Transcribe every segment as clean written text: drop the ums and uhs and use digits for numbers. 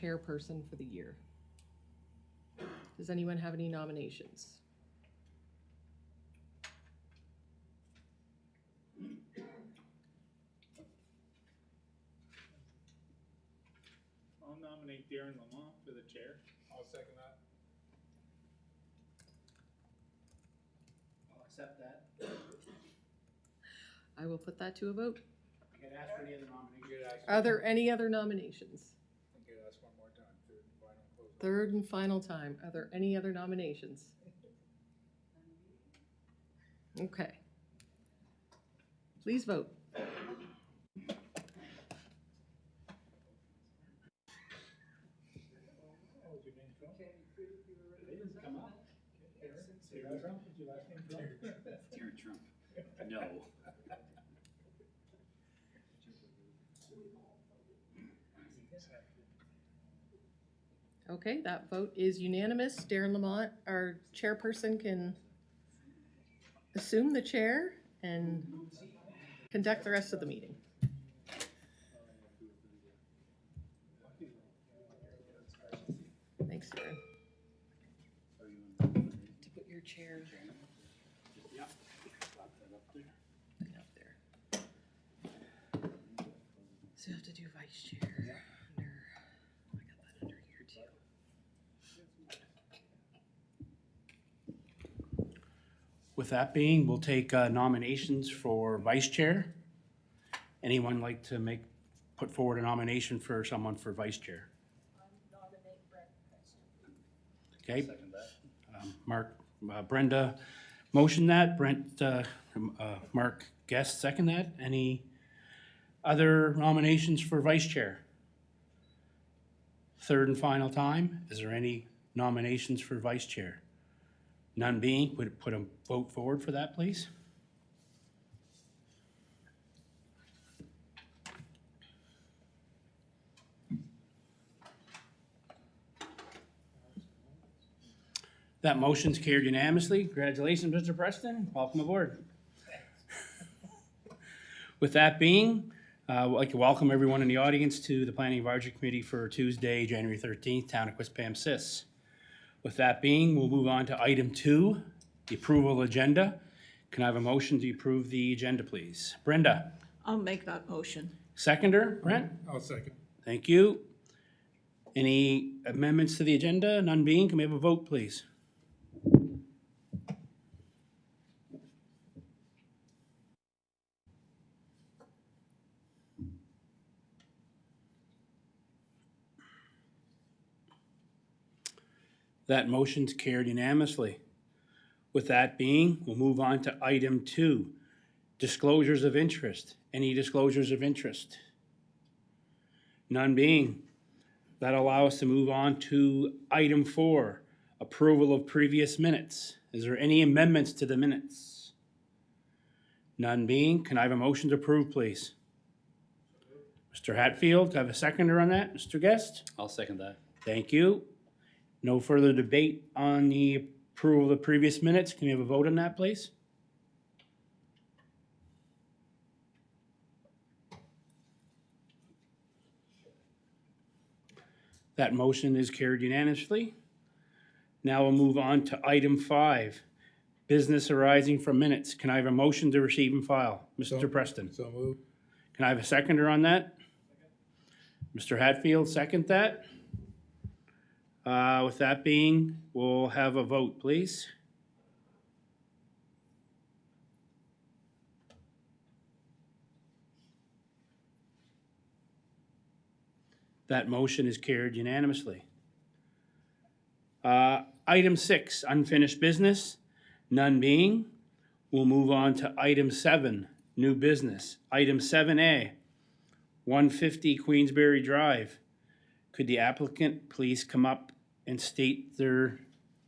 chairperson for the year. Does anyone have any nominations? I'll nominate Darren Lamont for the chair. I'll second that. I'll accept that. I will put that to a vote. You can ask for any other nomination. Are there any other nominations? I think I'd ask one more time, third and final close. Third and final time. Are there any other nominations? Okay. Please vote. Come up. Trump, did you last name Trump? Darren Trump. No. Okay, that vote is unanimous. Darren Lamont, our chairperson, can assume the chair and conduct the rest of the meeting. Thanks, Darren. To put your chair Yep. Pop that up there. up there. So you have to do vice chair. Under, I got that under here too. With that being, we'll take nominations for vice chair. Anyone like to put forward a nomination for someone for vice chair? Nominate Brent Preston. Okay, Second that. Mark, Brenda motion that, Brent, Mark Guest second that. Any other nominations for vice chair? Third and final time, is there any nominations for vice chair? None being, would put a vote forward for that, please? That motion's carried unanimously. Congratulations, Mr. Preston. Welcome aboard. With that being, I'd like to welcome everyone in the audience to the Planning Advisory Committee for Tuesday, January 13th, Town of Quispamsis. With that being, we'll move on to item 2, the approval agenda. Can I have a motion to approve the agenda, please? Brenda? I'll make that motion. Seconder, Brent? I'll second. Thank you. Any amendments to the agenda? None being, can we have a vote, please? That motion's carried unanimously. With that being, we'll move on to item 2, disclosures of interest. Any disclosures of interest? None being. That allow us to move on to item 4, approval of previous minutes. Is there any amendments to the minutes? None being. Can I have a motion to approve, please? Mr. Hatfield, do I have a seconder on that? Mr. Guest? I'll second that. Thank you. No further debate on the approval of the previous minutes. Can we have a vote on that, please? That motion is carried unanimously. Now we'll move on to item 5, business arising from minutes. Can I have a motion to receive and file? Mr. Preston. So moved. Can I have a seconder on that? Mr. Hatfield, second that. With that being, we'll have a vote, please. That motion is carried unanimously. Item 6, unfinished business. None being, we'll move on to item 7, new business. Item 7A, 150 Queensberry Drive. Could the applicant please come up and state their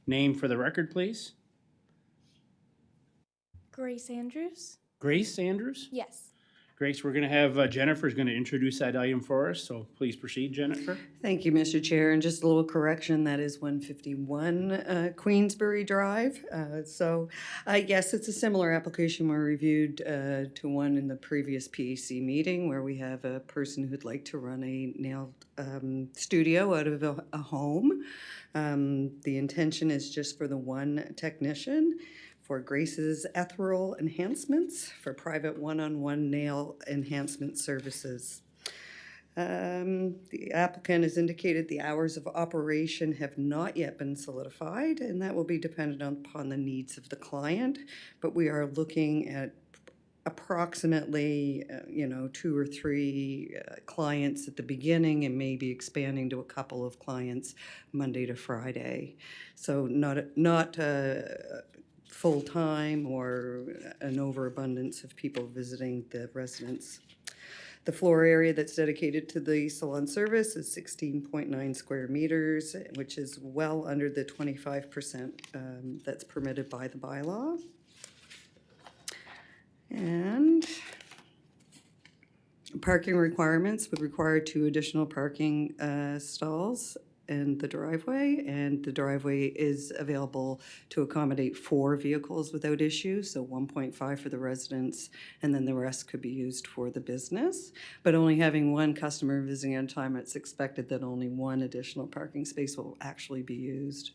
name for the record, please? Grace Andrews? Grace Andrews? Yes. Great, so we're gonna have Jennifer's gonna introduce that item for us, so please proceed, Jennifer. Thank you, Mr. Chair, and just a little correction, that is 151 Queensbury Drive. Yes, it's a similar application we reviewed to one in the previous PAC meeting where we have a person who'd like to run a nail studio out of a home. The intention is just for the one technician for Grace's Ethereal Enhancements for private one-on-one nail enhancement services. The applicant has indicated the hours of operation have not yet been solidified, and that will be dependent upon the needs of the client. But we are looking at approximately, 2 or 3 clients at the beginning, and maybe expanding to a couple of clients Monday to Friday. So not full-time or an overabundance of people visiting the residence. The floor area that's dedicated to the salon service is 16.9 square meters, which is well under the 25% that's permitted by the bylaw. And parking requirements would require 2 additional parking stalls in the driveway, and the driveway is available to accommodate 4 vehicles without issue, so 1.5 for the residents, and then the rest could be used for the business. But only having 1 customer visiting at a time, it's expected that only 1 additional parking space will actually be used.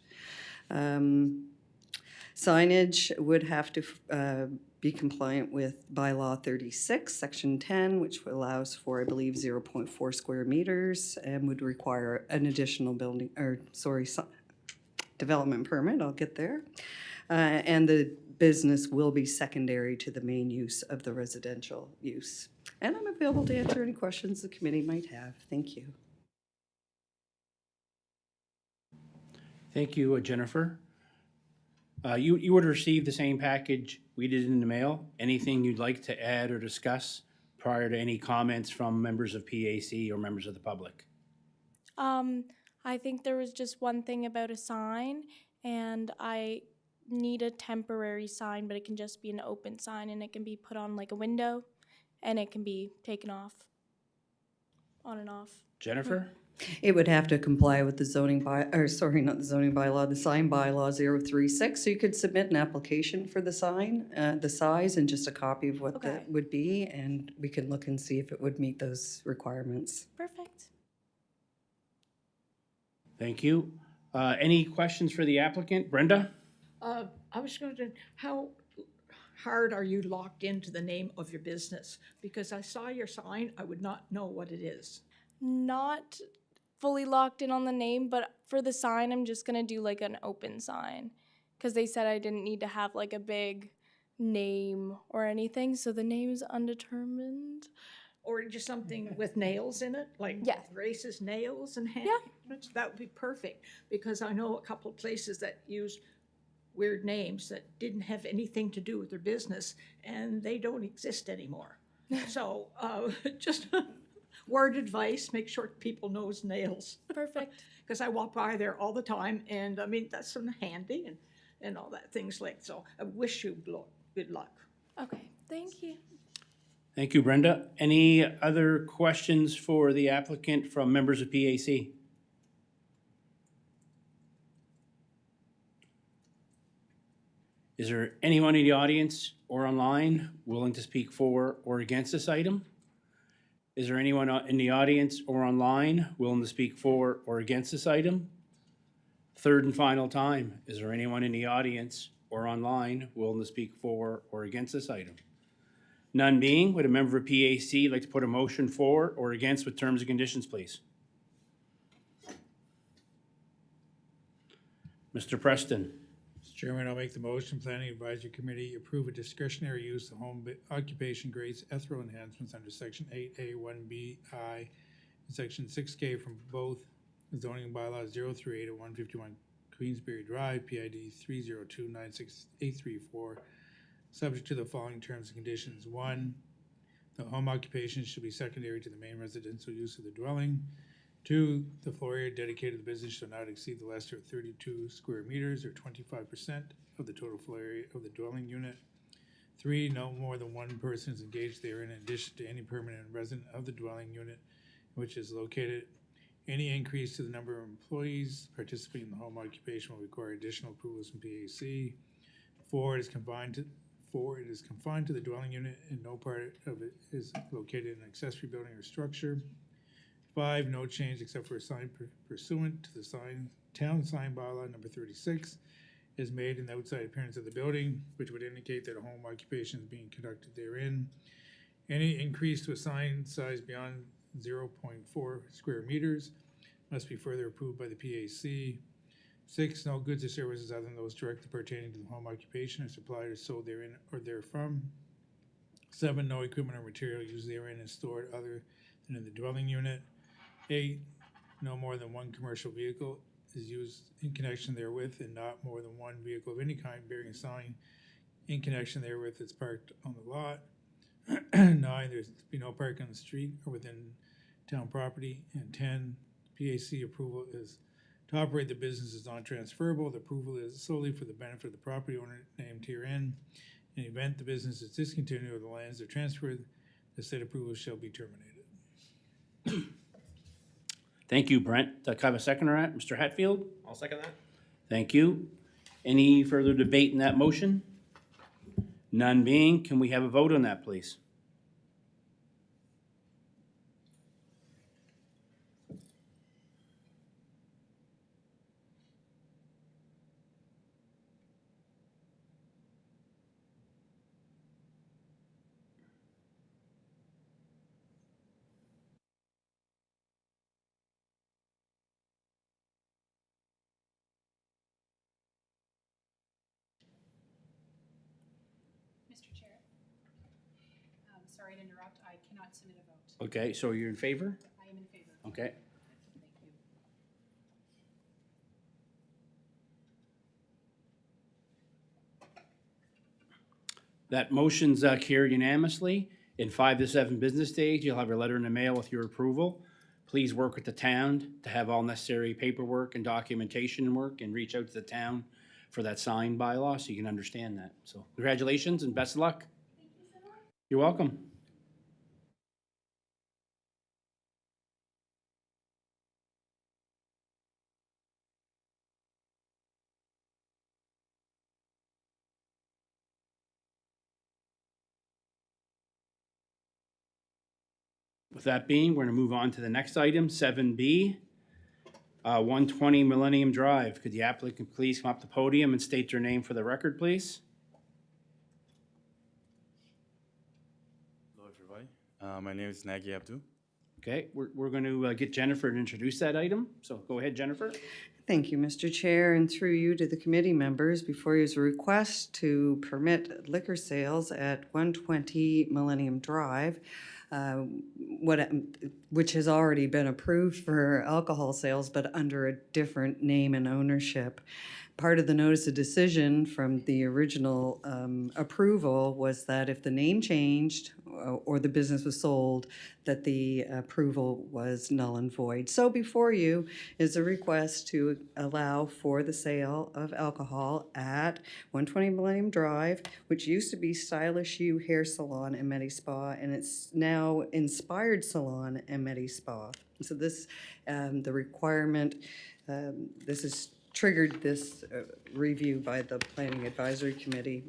Signage would have to be compliant with bylaw 36, section 10, which allows for, I believe, 0.4 square meters and would require an additional development permit. I'll get there. And the business will be secondary to the main use of the residential use. And I'm available to answer any questions the committee might have. Thank you. Thank you, Jennifer. You would receive the same package we did in the mail. Anything you'd like to add or discuss prior to any comments from members of PAC or members of the public? I think there was just one thing about a sign, and I need a temporary sign, but it can just be an open sign, and it can be put on like a window, and it can be taken off, on and off. Jennifer? It would have to comply with the zoning not the zoning bylaw, the sign bylaw 036. So you could submit an application for the sign, the size, and just a copy of what Okay. that would be, and we can look and see if it would meet those requirements. Perfect. Thank you. Any questions for the applicant? Brenda? I was going to, how hard are you locked into the name of your business? Because I saw your sign, I would not know what it is. Not fully locked in on the name, but for the sign, I'm just gonna do like an open sign, because they said I didn't need to have like a big name or anything, so the name is undetermined. Or just something with nails in it, like Yes. Grace's Nails and Yeah. That would be perfect, because I know a couple places that use weird names that didn't have anything to do with their business, and they don't exist anymore. So just word advice, make sure people knows nails. Perfect. Because I walk by there all the time, and I mean, that's some handy and all that things like, so I wish you good luck. Okay, thank you. Thank you, Brenda. Any other questions for the applicant from members of PAC? Is there anyone in the audience or online willing to speak for or against this item? Is there anyone in the audience or online willing to speak for or against this item? Third and final time, is there anyone in the audience or online willing to speak for or against this item? None being, would a member of PAC like to put a motion for or against with terms and conditions, please? Mr. Preston. Mr. Chairman, I'll make the motion. Planning Advisory Committee approve a discretionary use of home occupation Grace Ethereal enhancements under Section 8A 1BI and Section 6K from both zoning bylaws 038 at 151 Queensbury Drive, PID 302-96834, subject to the following terms and conditions. 1, the home occupation should be secondary to the main residential use of the dwelling. 2, the floor area dedicated to the business shall not exceed the lesser of 32 square meters or 25% of the total floor area of the dwelling unit. 3, no more than one person is engaged therein in addition to any permanent resident of the dwelling unit in which is located. Any increase to the number of employees participating in the home occupation will require additional approvals from PAC. 4, it is confined to the dwelling unit and no part of it is located in an accessory building or structure. 5, no change except for a sign pursuant to the town sign bylaw number 36 is made in the outside appearance of the building, which would indicate that a home occupation is being conducted therein. Any increase to a sign size beyond 0.4 square meters must be further approved by the PAC. 6, no goods or services other than those directly pertaining to the home occupation are supplied or sold therein or therefrom. 7, no equipment or material used therein is stored other than in the dwelling unit. 8, no more than one commercial vehicle is used in connection therewith and not more than one vehicle of any kind bearing a sign in connection therewith is parked on the lot. 9, there's to be no parking on the street or within town property. And 10, PAC approval is to operate the business is non-transferable. The approval is solely for the benefit of the property owner named herein. In the event the business is discontinued or the lands are transferred, the said approval shall be terminated. Thank you, Brent. Can I have a seconder on that? Mr. Hatfield? I'll second that. Thank you. Any further debate in that motion? None being, can we have a vote on that, please? Mr. Chair, sorry to interrupt, I cannot submit a vote. Okay, so you're in favor? I am in favor. Okay. Thank you. That motion's carried unanimously. In 5 to 7 business days, you'll have your letter in the mail with your approval. Please work with the town to have all necessary paperwork and documentation work and reach out to the town for that sign bylaw so you can understand that. So congratulations and best of luck. Thank you so much. You're welcome. With that being, we're going to move on to the next item, 7B, 120 Millennium Drive. Could the applicant please come up to the podium and state their name for the record, please? Hello, everybody. My name is Nagy Abdu. Okay, we're going to get Jennifer to introduce that item. So go ahead, Jennifer. Thank you, Mr. Chair, and through you to the committee members. Before you is a request to permit liquor sales at 120 Millennium Drive, which has already been approved for alcohol sales, but under a different name and ownership. Part of the notice of decision from the original approval was that if the name changed or the business was sold, that the approval was null and void. So before you is a request to allow for the sale of alcohol at 120 Millennium Drive, which used to be Stylish You Hair Salon and Medi Spa, and it's now Inspired Salon and Medi Spa. So this, the requirement, this is triggered this review by the Planning Advisory Committee.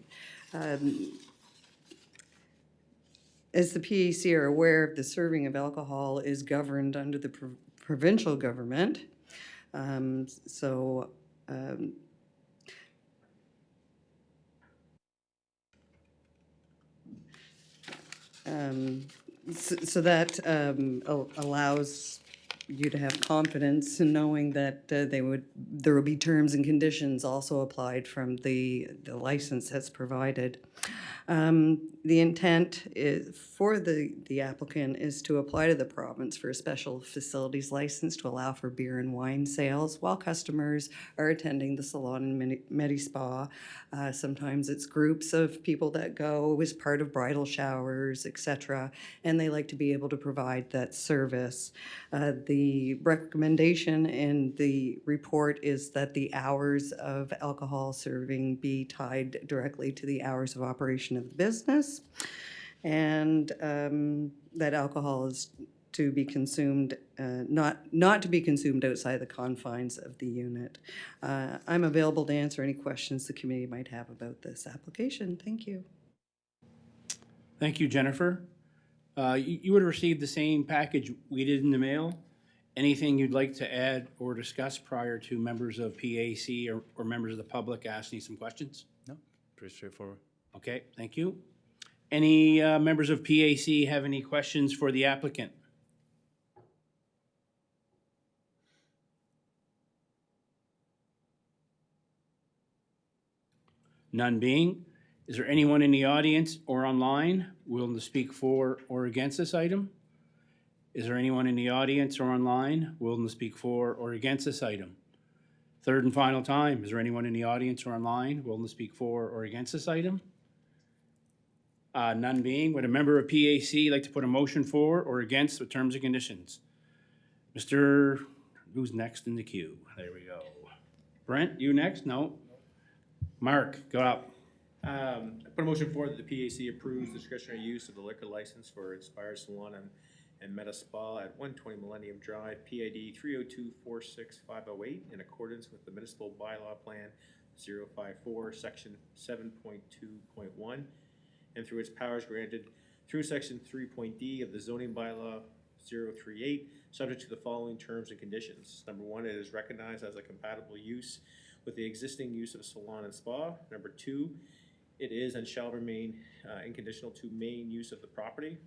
As the PAC are aware, the serving of alcohol is governed under the provincial government. So that allows you to have confidence in knowing that there will be terms and conditions also applied from the license that's provided. The intent is for the applicant is to apply to the province for a special facilities license to allow for beer and wine sales while customers are attending the salon and Medi Spa. Sometimes it's groups of people that go as part of bridal showers, etc., and they like to be able to provide that service. The the recommendation in the report is that the hours of alcohol serving be tied directly to the hours of operation of the business, and that alcohol is to be consumed, not to be consumed outside the confines of the unit. I'm available to answer any questions the committee might have about this application. Thank you. Thank you, Jennifer. You would have received the same package we did in the mail. Anything you'd like to add or discuss prior to members of PAC or members of the public asking you some questions? No, pretty straightforward. Okay, thank you. Any members of PAC have any questions for the applicant? None being, is there anyone in the audience or online willing to speak for or against this item? Is there anyone in the audience or online willing to speak for or against this item? Third and final time, is there anyone in the audience or online willing to speak for or against this item? None being, would a member of PAC like to put a motion for or against the terms and conditions? Mr., who's next in the queue? There we go. Brent, you next? No? Mark, go up. I put a motion forward that the PAC approves discretionary use of the liquor license for Inspired Salon and Meta Spa at 120 Millennium Drive, PID 302-46508, in accordance with the municipal bylaw plan 054, section 7.2.1, and through its powers granted through section 3.d of the zoning bylaw 038, subject to the following terms and conditions. Number one, it is recognized as a compatible use with the existing use of a salon and spa. Number two, it is and shall remain inconditional to main use of the property.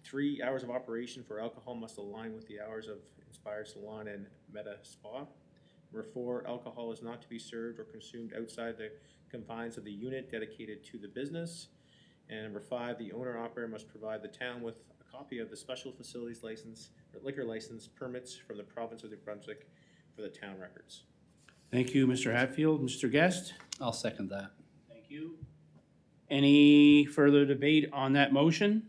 3 hours of operation for alcohol must align with the hours of Inspired Salon and Meta Spa. Number four, alcohol is not to be served or consumed outside the confines of the unit dedicated to the business. And number five, the owner-operator must provide the town with a copy of the special facilities license or liquor license permits from the province of New Brunswick for the town records. Thank you, Mr. Hatfield. Mr. Guest? I'll second that. Thank you. Any further debate on that motion?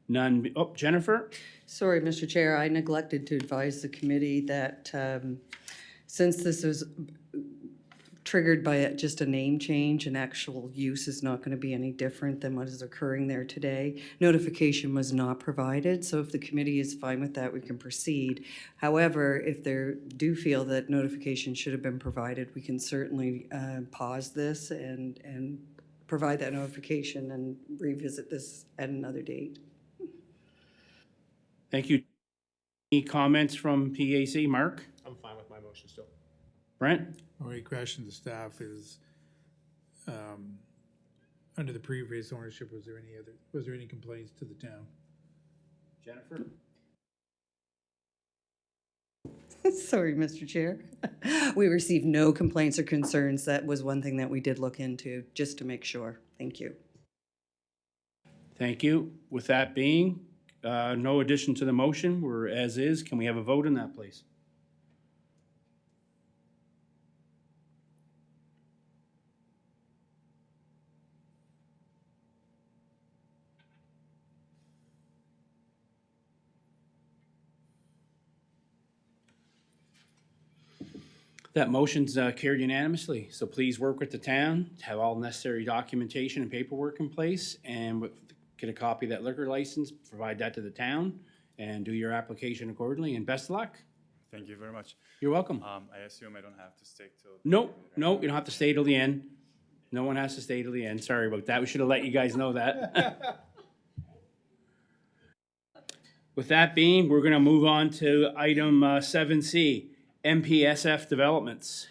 None. Oh, Jennifer? Sorry, Mr. Chair, I neglected to advise the committee that since this was triggered by just a name change and actual use is not going to be any different than what is occurring there today, notification was not provided. So if the committee is fine with that, we can proceed. However, if they do feel that notification should have been provided, we can certainly pause this and provide that notification and revisit this at another date. Thank you. Any comments from PAC? Mark? I'm fine with my motion still. Brent? My question to staff is, under the previous ownership, was there any complaints to the town? Jennifer? Sorry, Mr. Chair. We received no complaints or concerns. That was one thing that we did look into, just to make sure. Thank you. Thank you. With that being, no addition to the motion, we're as is. Can we have a vote on that, please? That motion's carried unanimously, so please work with the town to have all necessary documentation and paperwork in place, and get a copy of that liquor license, provide that to the town, and do your application accordingly, and best of luck. Thank you very much. You're welcome. I assume I don't have to stay till. No, no, you don't have to stay till the end. No one has to stay till the end. Sorry about that. We should have let you guys know that. With that being, we're gonna move on to item 7C, MPSF Developments.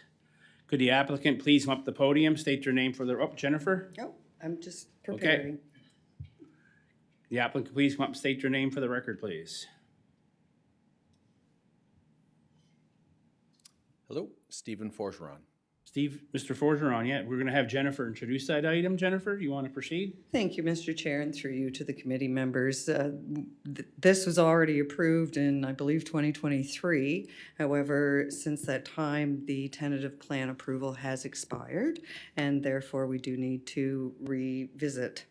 Could the applicant please come up to the podium, state your name for the, Jennifer? Oh, I'm just preparing. The applicant, please come up and state your name for the record, please. Hello, Stephen Forgeron. Mr. Forgeron, yeah, we're gonna have Jennifer introduce that item. Jennifer, you wanna proceed? Thank you, Mr. Chair, and through you to the committee members. This was already approved in, I believe, 2023. However, since that time, the tentative plan approval has expired, and therefore we do need to revisit.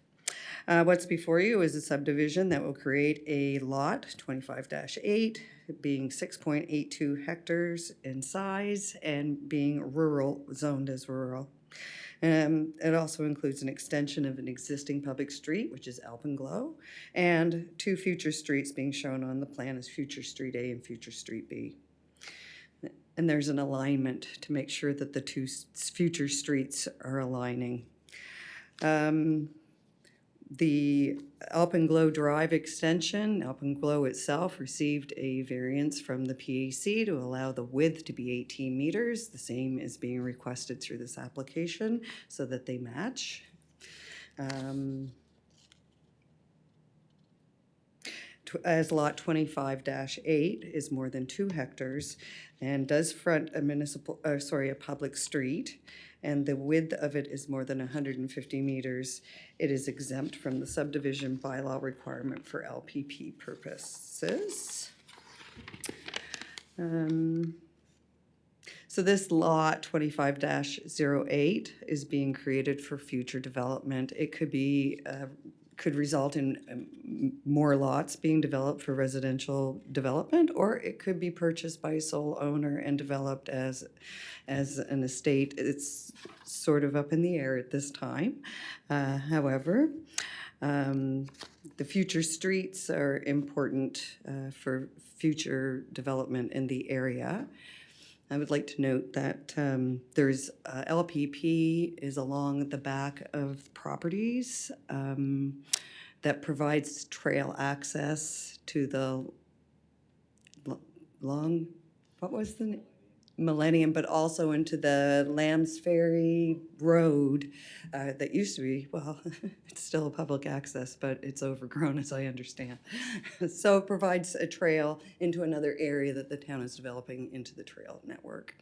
What's before you is a subdivision that will create a lot, 25-8, being 6.82 hectares in size and being rural, zoned as rural. It also includes an extension of an existing public street, which is Alpenglow, and 2 future streets being shown on the plan as Future Street A and Future Street B. And there's an alignment to make sure that the 2 future streets are aligning. The Alpenglow Drive extension, Alpenglow itself received a variance from the PAC to allow the width to be 18 meters. The same is being requested through this application so that they match. As lot 25-8 is more than 2 hectares and does front a public street, and the width of it is more than 150 meters, it is exempt from the subdivision bylaw requirement for LPP purposes. So this lot 25-08 is being created for future development. It could result in more lots being developed for residential development, or it could be purchased by a sole owner and developed as an estate. It's sort of up in the air at this time. However, the future streets are important for future development in the area. I would like to note that there's LPP is along the back of properties that provides trail access to the Millennium, but also into the Lambs Ferry Road that used to be, well, it's still a public access, but it's overgrown as I understand. So it provides a trail into another area that the town is developing into the trail network.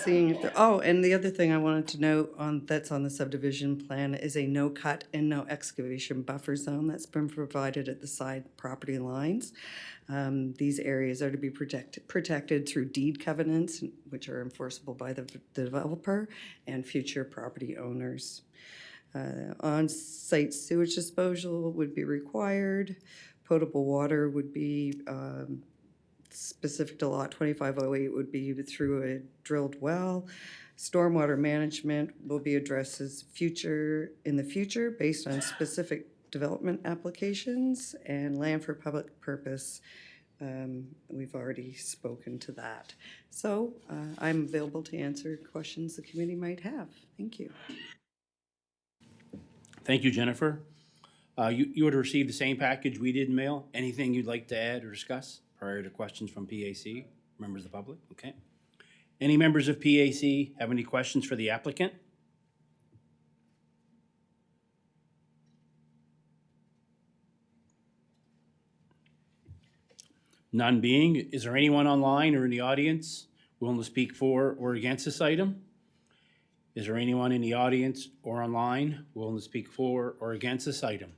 Seeing if and the other thing I wanted to note that's on the subdivision plan is a no cut and no excavation buffer zone that's been provided at the side property lines. These areas are to be protected through deed covenants, which are enforceable by the developer and future property owners. On-site sewage disposal would be required. Potable water would be specific to lot 2508 would be through a drilled well. Stormwater management will be addressed in the future based on specific development applications, and land for public purpose, we've already spoken to that. So I'm available to answer questions the committee might have. Thank you. Thank you, Jennifer. You would have received the same package we did in mail. Anything you'd like to add or discuss prior to questions from PAC, members of the public? Okay. Any members of PAC have any questions for the applicant? None being, is there anyone online or in the audience willing to speak for or against this item? Is there anyone in the audience or online willing to speak for or against this item?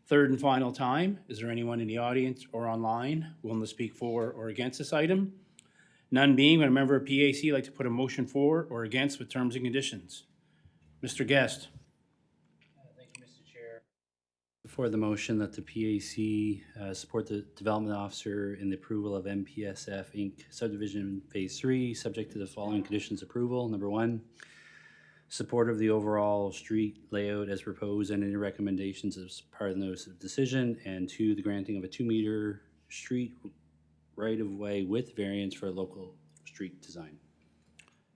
Third and final time, is there anyone in the audience or online willing to speak for or against this item? None being, would a member of PAC like to put a motion for or against with terms and conditions? Mr. Guest. Thank you, Mr. Chair. For the motion that the PAC support the development officer in the approval of MPSF Inc. subdivision phase 3, subject to the following conditions approval. Number 1, support of the overall street layout as proposed and any recommendations as part of the notice of decision. And 2, the granting of a 2-meter street right-of-way width variance for a local street design.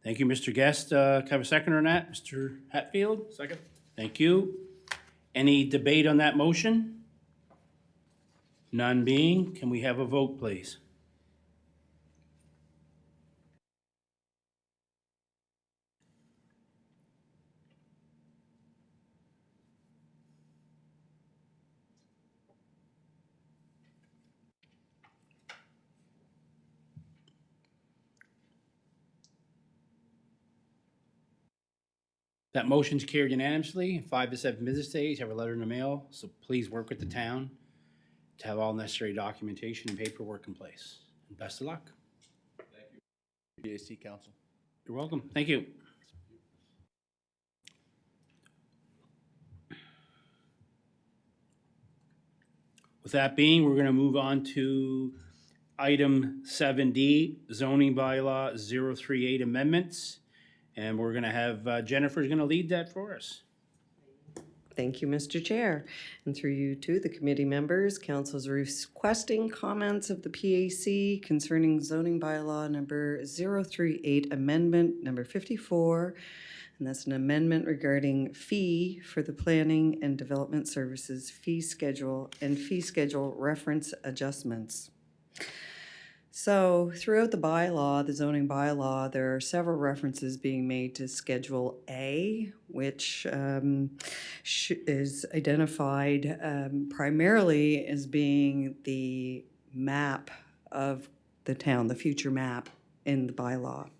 Thank you, Mr. Guest. Can I have a second on that? Mr. Hatfield? Second. Thank you. Any debate on that motion? None being, can we have a vote, please? That motion's carried unanimously. In 5 to 7 business days, have a letter in the mail, so please work with the town to have all necessary documentation and paperwork in place. And best of luck. PAC Council. You're welcome. Thank you. With that being, we're gonna move on to item 7D, zoning bylaw 038 amendments. And we're gonna have, Jennifer's gonna lead that for us. Thank you, Mr. Chair. And through you to the committee members, council is requesting comments of the PAC concerning zoning bylaw number 038 amendment number 54. And that's an amendment regarding fee for the planning and development services fee schedule and fee schedule reference adjustments. So throughout the bylaw, the zoning bylaw, there are several references being made to Schedule A, which is identified primarily as being the map of the town, the future map in the bylaw.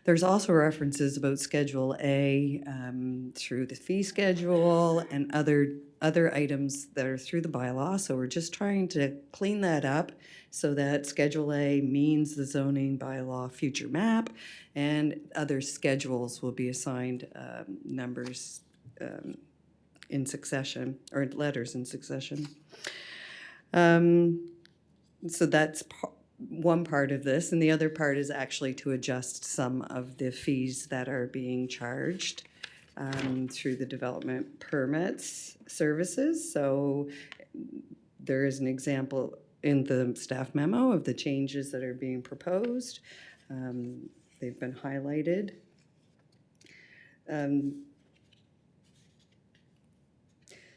There's also references about Schedule A through the fee schedule and other items that are through the bylaw. So we're just trying to clean that up so that Schedule A means the zoning bylaw future map, and other schedules will be assigned numbers in succession, or letters in succession. So that's one part of this, and the other part is actually to adjust some of the fees that are being charged through the development permits services. So there is an example in the staff memo of the changes that are being proposed. They've been highlighted.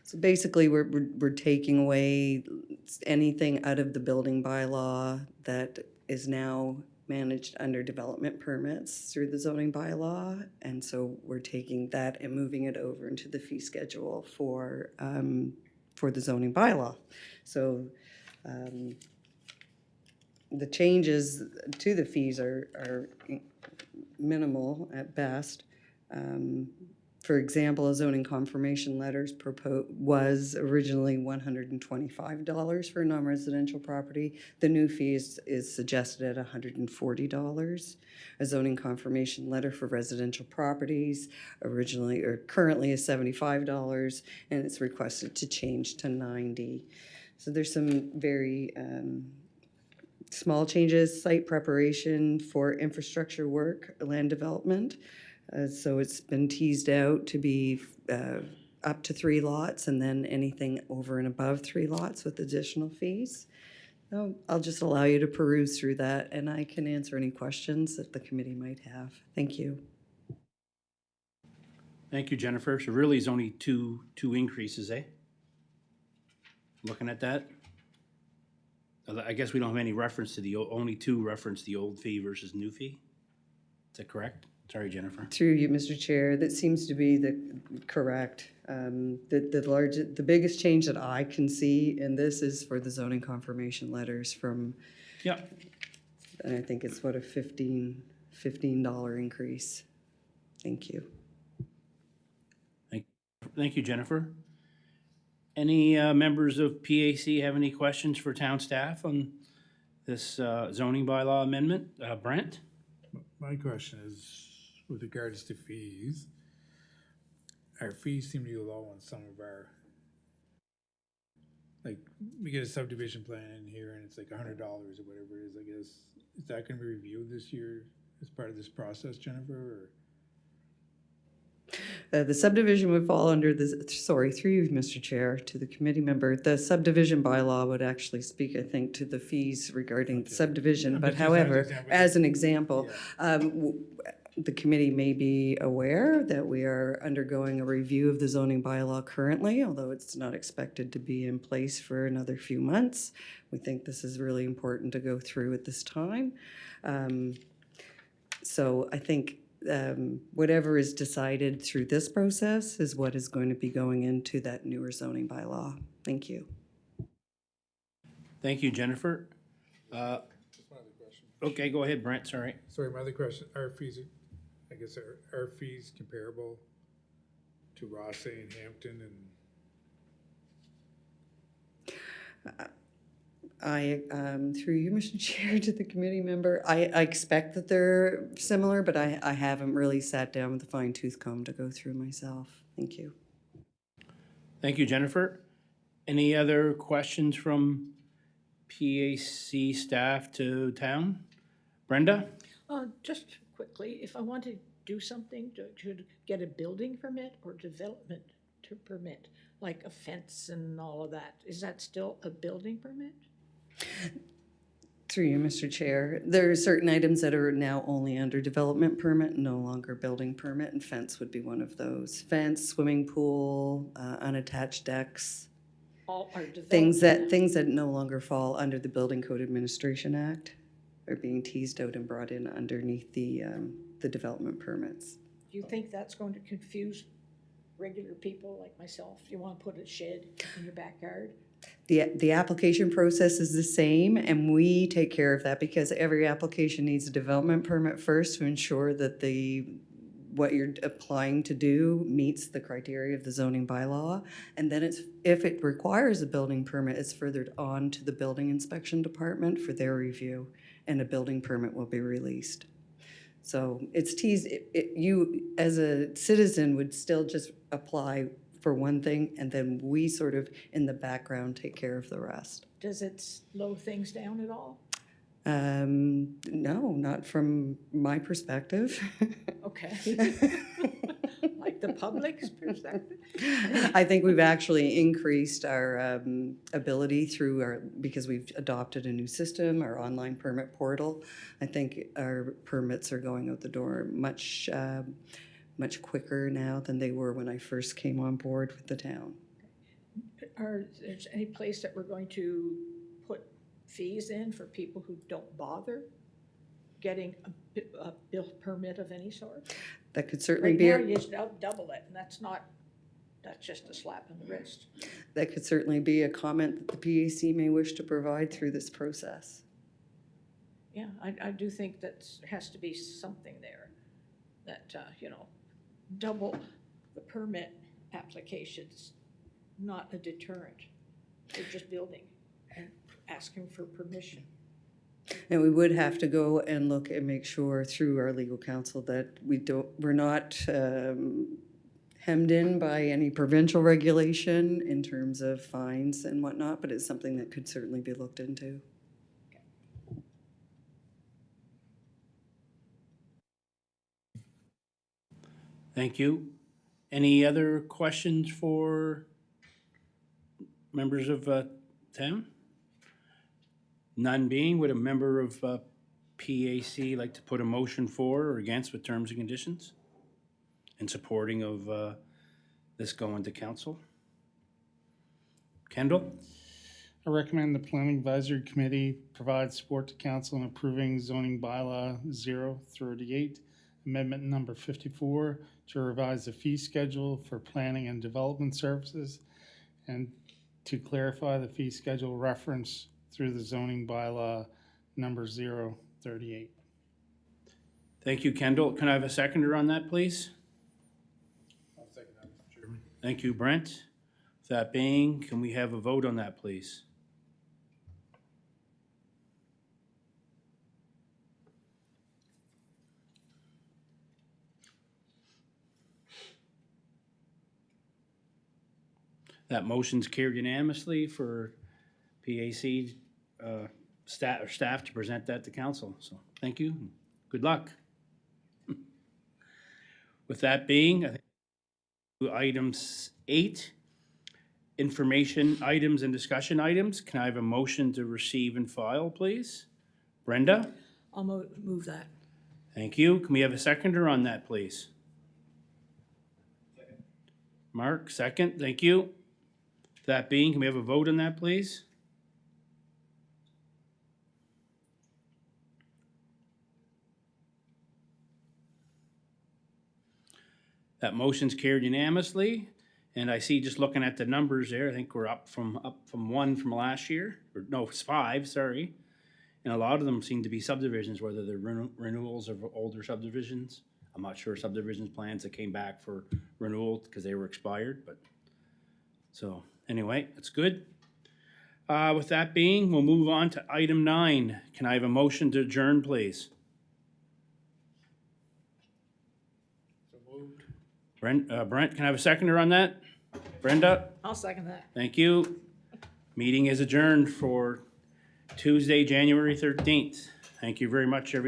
So basically, we're taking away anything out of the building bylaw that is now managed under development permits through the zoning bylaw. And so we're taking that and moving it over into the fee schedule for the zoning bylaw. So the changes to the fees are minimal at best. For example, a zoning confirmation letters was originally $125 for a non-residential property. The new fee is suggested at $140. A zoning confirmation letter for residential properties currently is $75, and it's requested to change to $90. So there's some very small changes: site preparation for infrastructure work, land development. So it's been teased out to be up to 3 lots, and then anything over and above 3 lots with additional fees. So I'll just allow you to peruse through that, and I can answer any questions that the committee might have. Thank you. Thank you, Jennifer. So really, it's only two increases, eh? Looking at that? I guess we don't have any reference to only 2 reference the old fee versus new fee. Is that correct? Sorry, Jennifer. Through you, Mr. Chair, that seems to be correct. The biggest change that I can see in this is for the zoning confirmation letters from. Yeah. And I think it's what, a $15 increase. Thank you. Thank you, Jennifer. Any members of PAC have any questions for town staff on this zoning bylaw amendment? Brent? My question is, with regards to fees, our fees seem to be low on some of our, like, we get a subdivision plan in here and it's like $100 or whatever it is, I guess. Is that gonna be reviewed this year as part of this process, Jennifer, or? The subdivision would fall under through you, Mr. Chair, to the committee member. The subdivision bylaw would actually speak, I think, to the fees regarding subdivision. But however, as an example, the committee may be aware that we are undergoing a review of the zoning bylaw currently, although it's not expected to be in place for another few months. We think this is really important to go through at this time. So I think whatever is decided through this process is what is going to be going into that newer zoning bylaw. Thank you. Thank you, Jennifer. Just one other question. Okay, go ahead, Brent, sorry. Sorry, my other question, our fees, I guess, are fees comparable to Rothsay and Hampton and? Through you, Mr. Chair, to the committee member, I expect that they're similar, but I haven't really sat down with a fine tooth comb to go through myself. Thank you. Thank you, Jennifer. Any other questions from PAC staff to town? Brenda? Just quickly, if I want to do something to get a building permit or development to permit, like a fence and all of that, is that still a building permit? Through you, Mr. Chair, there are certain items that are now only under development permit, no longer building permit, and fence would be one of those. Fence, swimming pool, unattached decks, All are development. things that no longer fall under the Building Code Administration Act are being teased out and brought in underneath the development permits. Do you think that's going to confuse regular people like myself? You want to put a shed in your backyard? The application process is the same, and we take care of that because every application needs a development permit first to ensure that what you're applying to do meets the criteria of the zoning bylaw. And then if it requires a building permit, it's furthered on to the building inspection department for their review, and a building permit will be released. So it's teased, you as a citizen would still just apply for one thing, and then we sort of in the background take care of the rest. Does it slow things down at all? No, not from my perspective. Okay. Like the public's perspective? I think we've actually increased our ability because we've adopted a new system, our online permit portal. I think our permits are going out the door much quicker now than they were when I first came on board with the town. Are there any place that we're going to put fees in for people who don't bother getting a bill permit of any sort? That could certainly Right be. now, you just double it, and that's just a slap in the wrist. That could certainly be a comment that the PAC may wish to provide through this process. Yeah, I do think that has to be something there that, double the permit applications, not a deterrent. They're just building and asking for permission. And we would have to go and look and make sure through our legal counsel that we're not hemmed in by any provincial regulation in terms of fines and whatnot, but it's something that could certainly be looked into. Thank you. Any other questions for members of town? None being, would a member of PAC like to put a motion for or against with terms and conditions in supporting of this going to council? Kendall? I recommend the Planning Advisory Committee provide support to council in approving zoning bylaw 038, amendment number 54, to revise the fee schedule for planning and development services, and to clarify the fee schedule reference through the zoning bylaw number 038. Thank you, Kendall. Can I have a seconder on that, please? I'll second that, Mr. Chairman. Thank you, Brent. With that being, can we have a vote on that, please? That motion's carried unanimously for PAC staff to present that to council. So thank you. Good luck. With that being, I think items 8, information items and discussion items. Can I have a motion to receive and file, please? Brenda? I'll move that. Thank you. Can we have a seconder on that, please? Second. Mark, second. Thank you. That being, can we have a vote on that, please? That motion's carried unanimously, and I see just looking at the numbers there, I think we're up from 1 from last year, or no, it's 5, sorry. And a lot of them seem to be subdivisions, whether they're renewals of older subdivisions. I'm not sure subdivisions plans that came back for renewal because they were expired, but so anyway, that's good. With that being, we'll move on to item 9. Can I have a motion to adjourn, please? Brent, can I have a seconder on that? Brenda? I'll second that. Thank you. Meeting is adjourned for Tuesday, January 13th. Thank you very much, everyone.